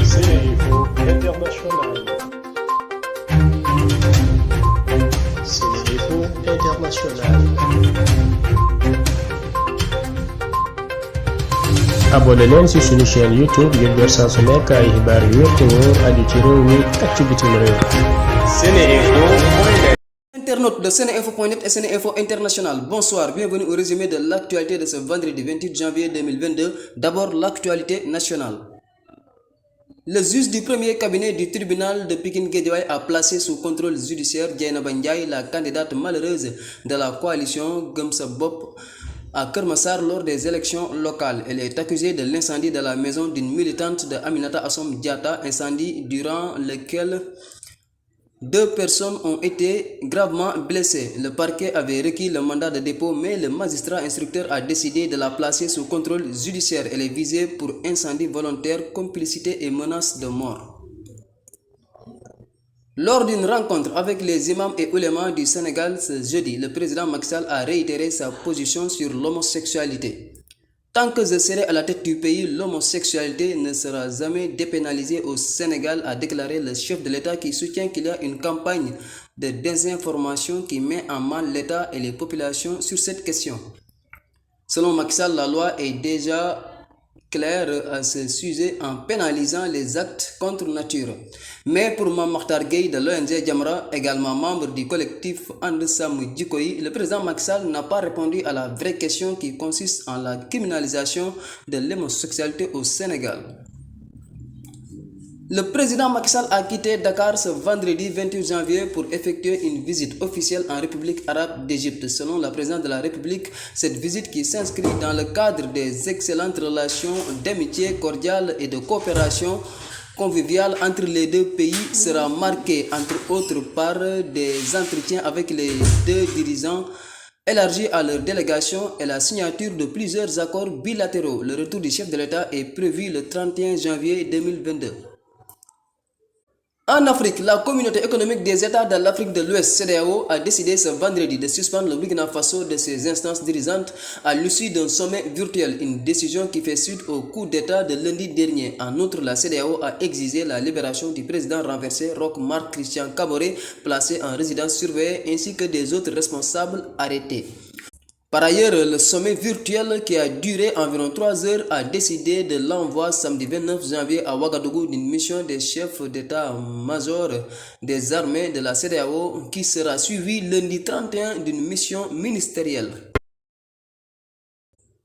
Sénéinfo International. Sénéinfo International. abonné leen ci suñu chaîne YouTube ngir jot saa su nekk ay xibaar yu wér te wóor aju ci réew mi ak ci bitim réew. Sénéinfo. Internautes de Sénéinfo.net et Sénéinfo International, bonsoir, bienvenue au résumé de l'actualité de ce vendredi 28 janvier 2022. D'abord, l'actualité nationale. Le juge du premier cabinet du tribunal de Pikine Guédiawaye a placé sous contrôle judiciaire Dieynaba Ndiaye, la candidate malheureuse de la coalition Gëm Sa Bopp à Keur Massar lors des élections locales. Elle est accusée de l'incendie de la maison d'une militante de Aminata Assome Diatta, incendie durant lequel 2 personnes ont été gravement blessées. Le parquet avait requis le mandat de dépôt, mais le magistrat instructeur a décidé de la placer sous contrôle judiciaire. Elle est visée pour incendie volontaire, complicité et menace de mort. Lors d'une rencontre avec les imams et oulémas du Sénégal ce jeudi, le président Macky Sall a réitéré sa position sur l'homosexualité. Tant que je serai à la tête du pays, l'homosexualité ne sera jamais dépénalisée au Sénégal, a déclaré le chef de l'État qui soutient qu'il y a une campagne de désinformation qui met en mal l'État et les populations sur cette question. Selon Macky Sall, la loi est déjà claire à ce sujet en pénalisant les actes contre nature. Mais pour Mame Makhtar Gueye de l'ONG Jamra, également membre du collectif And Samm Jikko Yi, le président Macky Sall n'a pas répondu à la vraie question qui consiste en la criminalisation de l'homosexualité au Sénégal. Le président Macky Sall a quitté Dakar ce vendredi 28 janvier pour effectuer une visite officielle en République arabe d'Égypte. Selon la présidente de la République, cette visite qui s'inscrit dans le cadre des excellentes relations d'amitié cordiale et de coopération conviviale entre les deux pays sera marquée entre autres par des entretiens avec les deux dirigeants élargis à leur délégation et la signature de plusieurs accords bilatéraux. Le retour du chef de l'État est prévu le 31 janvier 2022. En Afrique, la communauté économique des États de l'Afrique de l'Ouest, CEDEAO, a décidé ce vendredi de suspendre le Burkina Faso de ses instances dirigeantes à l'issue d'un sommet virtuel, une décision qui fait suite au coup d'État de lundi dernier. En outre, la CEDEAO a exigé la libération du président renversé Roch Marc Christian Kaboré, placé en résidence surveillée, ainsi que des autres responsables arrêtés. Par ailleurs, le sommet virtuel qui a duré environ 3 heures a décidé de l'envoi samedi 29 janvier à Ouagadougou d'une mission des chefs d'état-major des armées de la CEDEAO qui sera suivie lundi 31 d'une mission ministérielle.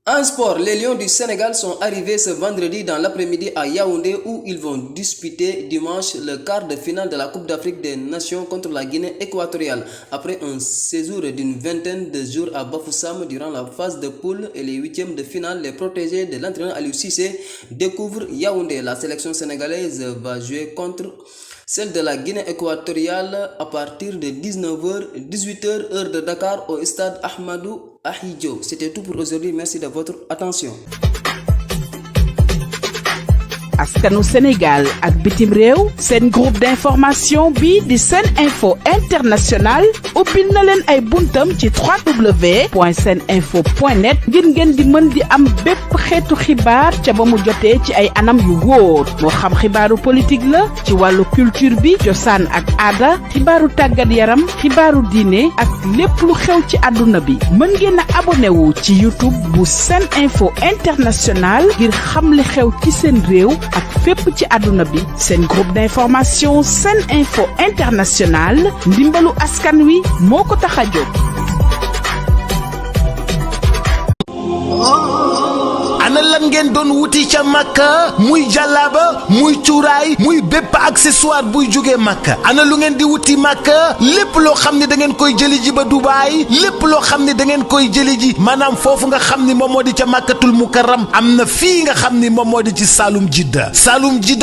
En sport, les Lions du Sénégal sont arrivés ce vendredi dans l'après-midi à Yaoundé où ils vont disputer dimanche le quart de finale de la Coupe d'Afrique des Nations contre la Guinée équatoriale. Après un séjour d'une vingtaine de jours à Bafoussam durant la phase de poule et les huitièmes de finale, les protégés de l'entraîneur Aliou Cissé découvrent Yaoundé. La sélection sénégalaise va jouer contre celle de la Guinée équatoriale à partir de 19h, 18h heure de Dakar au stade Ahmadou Ahidjo. C'était tout pour aujourd'hui. Merci de votre attention. askanu Sénégal ak bitim réew seen groupe d'information bi di Sénéinfo International ubbil na leen ay buntam ci www.seninfo.net ngir ngeen di mën di am bépp xeetu xibaar ca ba mu jotee ci ay anam yu wóor moo xam xibaaru politique la ci wàllu culture bi cosaan ak aada xibaaru tàggat yaram xibaaru diine ak lépp lu xew ci àdduna bi mën ngeen a abonné wu ci YouTube bu Sénéinfo International ngir xam li xew ci seen réew ak fépp ci àdduna bi seen groupe d'information Sénéinfo International ndimbalu askan wi moo ko tax a jóg. ana lan ngeen doon wuti ca Makka muy jàllaaba muy cuuraay muy bépp accessoire buy jógee Makka ana lu ngeen di wuti Makka lépp loo xam ne da ngeen koy jëli ji ba Dubaay lépp loo xam ne da ngeen koy jëli ji maanaam foofu nga xam ni moom moo di ca Makkatul Mukarram am na fii nga xam ni moom moo di ci Saloum Jidda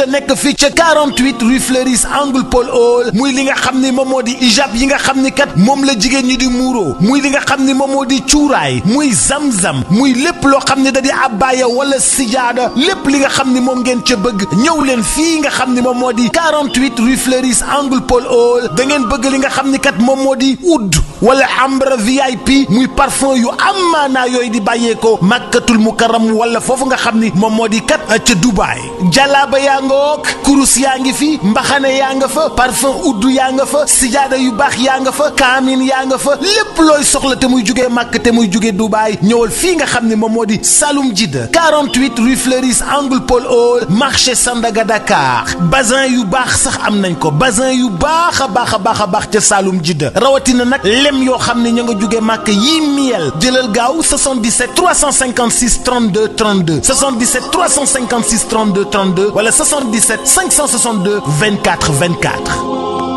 nekk fii ca 48 rue Fleuris angle Paul Hall muy li nga xam ni moom moo di ijab yi nga xam ni kat moom la jigéen ñi di muuro muy li nga xam ni moom moo di cuuraay muy zamzam muy lépp loo xam ne da di abbaaya wala sijaada lépp li nga xam ni moom ngeen ca bëgg ñëw leen fii nga xam ni moom moo di 48 rue Fleuris angle Paul Hall. da ngeen bëgg li nga xam ni kat moom moo di oud wala ambre VIP muy parfum yu amaanaa yooyu di bàyyeekoo Makkatul Mukarram wala foofu nga xam ni moom moo di kat ca Dubaay. jalaaba yaa nga wook kurus yaa ngi fi mbaxane yaa nga fa parfum oud yaa nga fa sijaada yu baax yaa nga fa kaamin yaa nga fa lépp looy soxla te muy jugee Makka te muy jugee Dubaay ñëwal fii nga xam ni moom moo di Saloum Jidda 48 rue Fleuris angle Paul Hall marché Sandaga Dakar. bazin yu baax sax am nañ ko bazin yu baax a baax ca Saloum Jidda rawatina nag lem yoo xam ne ña nga jugee màkk yii miel jëlal gaaw 77 356 32 32 77 356 32 32 wala 77 562 24 24.